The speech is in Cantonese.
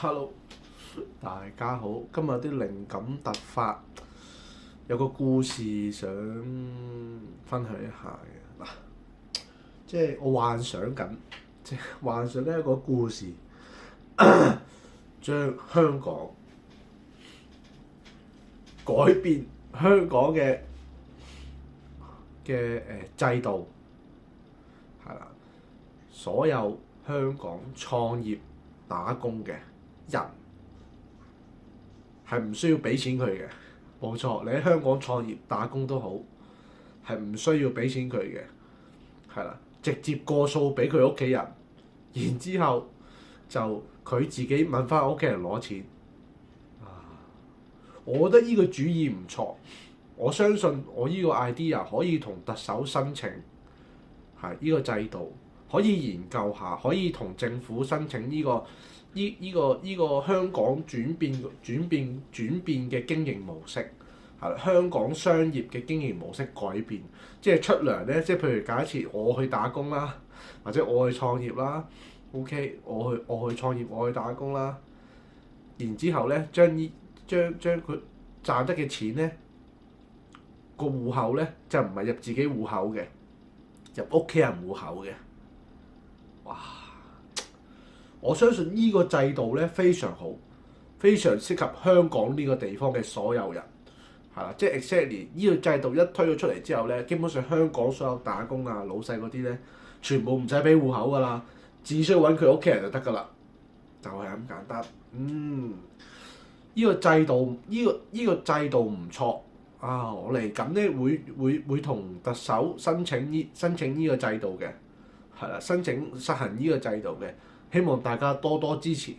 Hello，大家好，今日有啲靈感突發，有個故事想分享一下嘅嗱，即係我幻想緊，即係幻想呢一個故事，將香港改變香港嘅制度，係啦，所有香港創業打工嘅人係唔需要俾錢佢嘅，冇錯。你喺香港創業打工都好，係唔需要俾錢佢嘅，係啦，直接過數俾佢屋企人，然之後就佢自己問翻屋企人攞錢。我覺得呢個主意唔錯，我相信我呢個 idea 可以同特首申請，係呢個制度可以研究下，可以同政府申請呢個香港轉變嘅經營模式，係香港商業嘅經營模式改變，即係出糧咧，即係譬如假設我去打工啦，或者我去創業啦，OK，我去創業，我去打工啦，然之後咧將佢賺得嘅錢咧個戶口咧就唔係入自己戶口嘅，入屋企人戶口嘅，哇！我相信呢個制度咧非常好，非常適合香港呢個地方嘅所有人，係啦，即係 exactly 呢個制度一推咗出嚟之後咧，基本上香港所有打工啊、老細嗰啲咧，全部唔使俾戶口噶啦，只需要揾佢屋企人就得噶啦，就係咁簡單。呢個制度制度唔錯啊！我嚟緊咧會同特首申請呢個制度嘅，係啦，申請實行呢個制度嘅。希望大家多多支持。